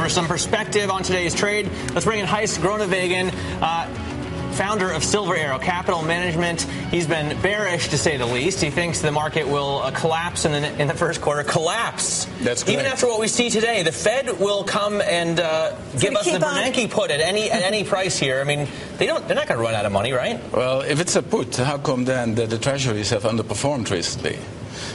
for some perspective on today's trade, let's bring in Groenewegen, founder of Silver Arrow Capital Management. He's been bearish, to say the least. He thinks the market will collapse in the first quarter. Collapse. That's correct. Even after what we see today, the Fed will come and give us the Bernanke put at any price here. I mean, they're not going to run out of money, right? Well, if it's a put, how come then the treasuries have underperformed recently?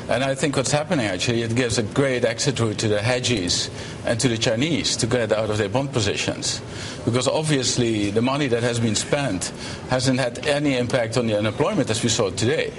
And I think what's happening, actually, it gives a great exit route to the hedgies and to the Chinese to get out of their bond positions. Because obviously the money that has been spent hasn't had any impact on the unemployment as we saw today.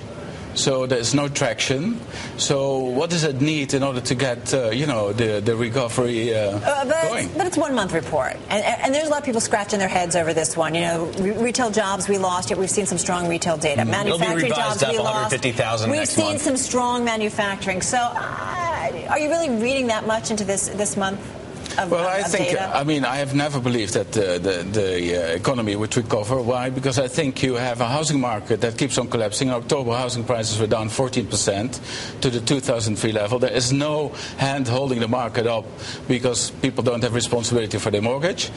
So there's no traction. So what does it need in order to get, the recovery going? But it's 1 month report. And there's a lot of people scratching their heads over this one. You know, retail jobs, we lost it. We've seen some strong retail data. Manufacturing jobs, we lost. 150,000 We've seen some strong manufacturing. So are you really reading that much into this month? I have never believed that the economy would recover. Why? Because I think you have a housing market that keeps on collapsing. In October, housing prices were down 14% to the 2003 level. There is no hand holding the market up because people don't have responsibility for their mortgage.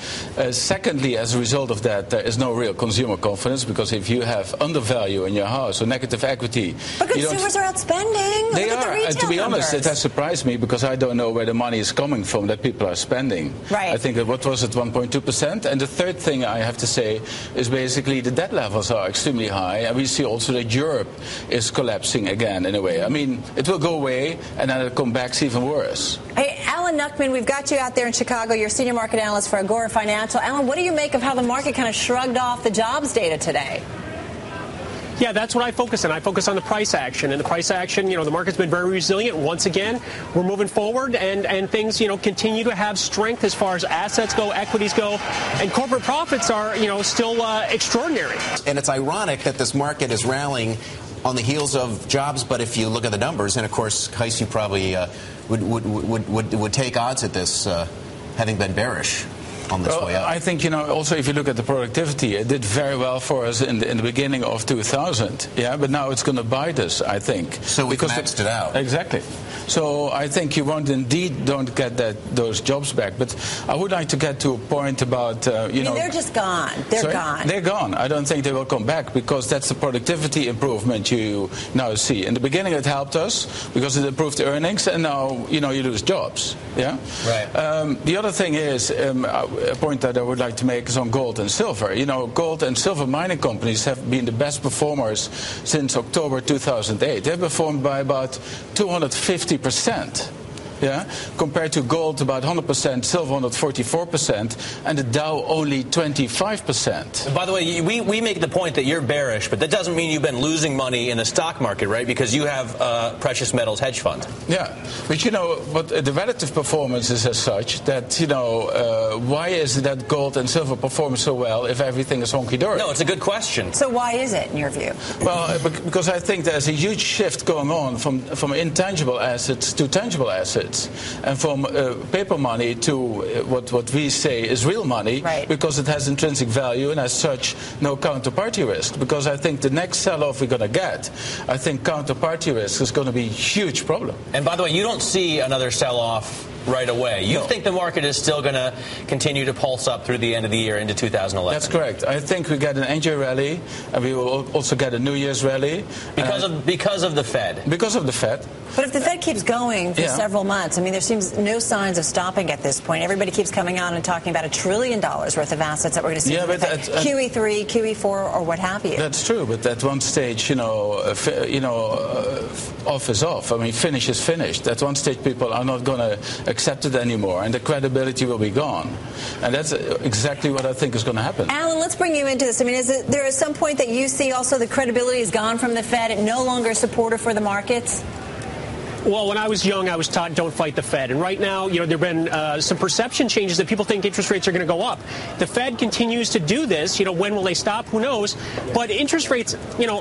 Secondly, as a result of that, there is no real consumer confidence, because if you have undervalue in your house or negative equity... But consumers are out spending. They Look at the are. retail And to be numbers. honest, it has surprised me, because I don't know where the money is coming from that people are spending. Right. I think that what was it, 1.2%? And the third thing I have to say is basically the debt levels are extremely high, and we see also that Europe is collapsing again in a way. I mean, it will go away and then it'll come back even worse. Hey, Alan Nuckman, we've got you out there in Chicago. You're senior market analyst for Agora Financial. Alan, what do you make of how the market kind of shrugged off the jobs data today? Yeah, that's what I focus on. I focus on the price action. And the price action, the market's been very resilient. Once again, we're moving forward, and things, continue to have strength as far as assets go, equities go, and corporate profits are, still extraordinary. And it's ironic that this market is rallying on the heels of jobs, but if you look at the numbers, and of course, Heis, you probably would take odds at this, having been bearish on this way up. I think, also if you look at the productivity, it did very well for us in the beginning of 2000. Yeah, but now it's going to bite us, I think. So we've maxed it out. Exactly. So I think you don't get those jobs back. But I would like to get to a point about, they're just gone. They're gone. They're gone. I don't think they will come back, because that's the productivity improvement you now see. In the beginning it helped us because it improved the earnings, and now, you lose jobs. Yeah? Right. The other thing is, a point that I would like to make is on gold and silver. Gold and silver mining companies have been the best performers since October 2008. They've performed by about 250%. Yeah, compared to gold about 100%, silver 144%, and the Dow only 25%. By the way, we make the point that you're bearish, but that doesn't mean you've been losing money in the stock market, right? Because you have a precious metals hedge fund. Yeah, but the relative performance is as such that, why is it that gold and silver perform so well if everything is honky-dory? No, it's a good question. So why is it, in your view? Well, because I think there's a huge shift going on from intangible assets to tangible assets. And from paper money to what we say is real money, right, because it has intrinsic value and as such no counterparty risk. Because I think the next sell-off we're going to get, I think counterparty risk is going to be a huge problem. And by the way, you don't see another sell-off right away. You think the market is still going to continue to pulse up through the end of the year into 2011? That's correct. I think we get an NJ rally, and we will also get a New Year's rally. Because of the Fed? Because of the Fed. But if the Fed keeps going for several months, there seems no signs of stopping at this point. Everybody keeps coming out and talking about $1 trillion worth of assets that we're going to see from the Fed. QE3, QE4, or what have you. That's true, but at one stage, off is off. Finish is finished. At one stage, people are not going to accept it anymore, and the credibility will be gone. And that's exactly what I think is going to happen. Alan, let's bring you into this. Is there at some point that you see also the credibility is gone from the Fed and no longer a supporter for the markets? Well, when I was young, I was taught don't fight the Fed. And right now, there have been some perception changes that people think interest rates are going to go up. The Fed continues to do this. When will they stop? Who knows? But interest rates,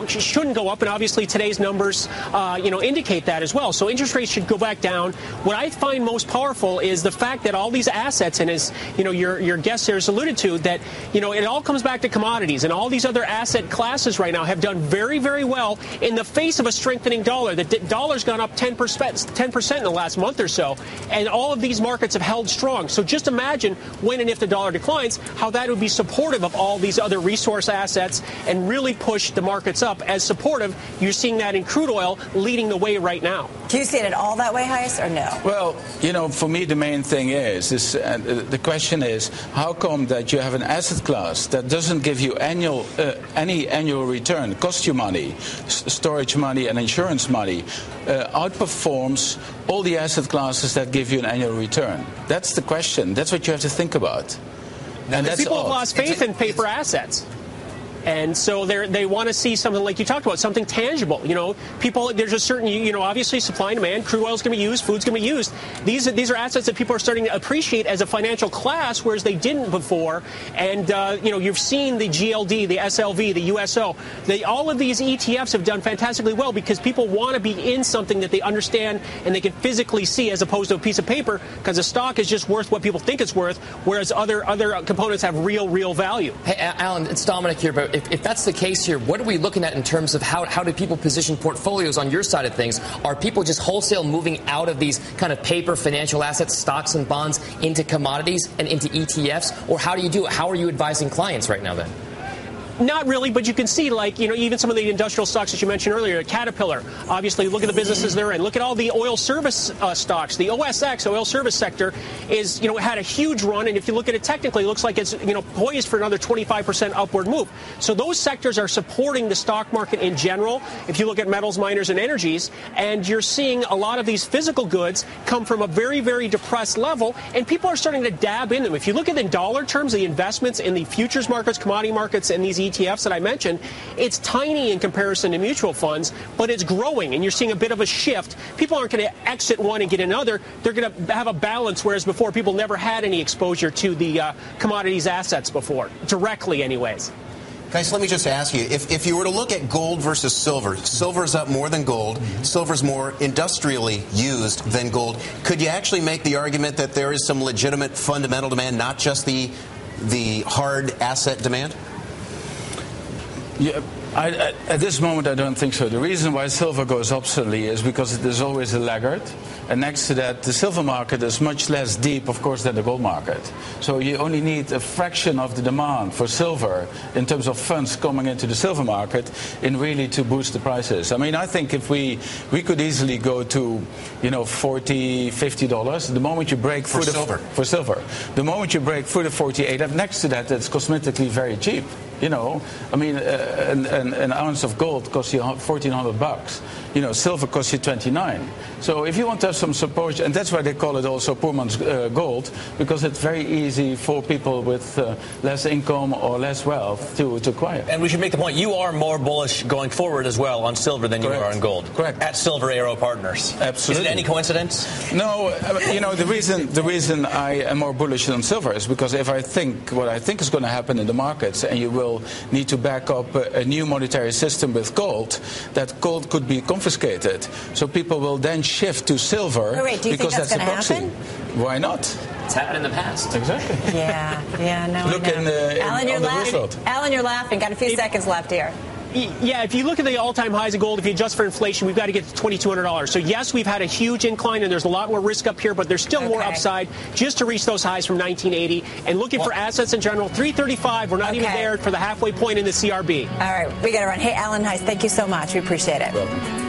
shouldn't go up. And obviously today's numbers, indicate that as well. So interest rates should go back down. What I find most powerful is the fact that all these assets, and as, your guest there has alluded to, that, it all comes back to commodities. And all these other asset classes right now have done very, very well in the face of a strengthening dollar. The dollar's gone up 10%. 10% in the last month or so. And all of these markets have held strong. So just imagine when and if the dollar declines, how that would be supportive of all these other resource assets and really push the markets up as supportive. You're seeing that in crude oil leading the way right now. Do you see it at all that way, Heis, or no? Well, for me, the main thing is the question is, how come that you have an asset class that doesn't give you any annual return, cost you money, storage money and insurance money, outperforms all the asset classes that give you an annual return? That's the question. That's what you have to think about. And people have lost faith in paper assets. And so they want to see something like you talked about, something tangible. People, there's a certain, obviously supply and demand. Crude oil is going to be used. Food's going to be used. These are assets that people are starting to appreciate as a financial class, whereas they didn't before. And, you've seen the GLD, the SLV, the USO. All of these ETFs have done fantastically well because people want to be in something that they understand and they can physically see as opposed to a piece of paper, because a stock is just worth what people think it's worth, whereas other components have real value. Hey, Alan, it's Dominic here, but if that's the case here, what are we looking at in terms of how do people position portfolios on your side of things? Are people just wholesale moving out of these kind of paper financial assets, stocks and bonds, into commodities and into ETFs? Or how do you do it? How are you advising clients right now then? Not really, but you can see, even some of the industrial stocks that you mentioned earlier, Caterpillar. Obviously, look at the businesses they're in. Look at all the oil service stocks. The OSX, oil service sector, is, had a huge run, and if you look at it technically, it looks like it's, poised for another 25% upward move. So those sectors are supporting the stock market in general. If you look at metals, miners, and energies, and you're seeing a lot of these physical goods come from a very, very depressed level, and people are starting to dab in them. If you look at in dollar terms, the investments in the futures markets, commodity markets, and these ETFs that I mentioned, it's tiny in comparison to mutual funds, but it's growing, and you're seeing a bit of a shift. People aren't going to exit one and get another. They're going to have a balance, whereas before people never had any exposure to the commodities assets before, directly anyways. Guys, let me just ask you, if you were to look at gold versus silver, silver's up more than gold, silver's more industrially used than gold, could you actually make the argument that there is some legitimate fundamental demand, not just the hard asset demand? Yeah, at this moment, I don't think so. The reason why silver goes up suddenly is because there's always a laggard. And next to that, the silver market is much less deep, of course, than the gold market. So you only need a fraction of the demand for silver in terms of funds coming into the silver market in really to boost the prices. I mean, I think if we could easily go to, $40, $50, the moment you break through for silver. The moment you break through the 48, and next to that, it's cosmetically very cheap. I mean, an ounce of gold costs you $1,400. Silver costs you $29. So if you want to have some support, and that's why they call it also poor man's gold, because it's very easy for people with less income or less wealth to acquire. And we should make the point, you are more bullish going forward as well on silver than you are on gold. Correct. At Silver Arrow Partners. Absolutely. Is it any coincidence? No, the reason I am more bullish on silver is because what I think is going to happen in the markets, and you will need to back up a new monetary system with gold, that gold could be confiscated. So people will then shift to silver. Wait, do you because think that's going to happen? Why not? It's happened in the past. Exactly. No. Look in the Alan, you're laughing. Got a few seconds left here. Yeah, if you look at the all-time highs of gold, if you adjust for inflation, we've got to get to $2,200. So, yes, we've had a huge incline, and there's a lot more risk up here, but there's still more upside just to reach those highs from 1980. And looking for assets in general, 335. We're not even there for the halfway point in the CRB. All right, we got to run. Hey, Alan Heis, thank you so much. We appreciate it. Welcome.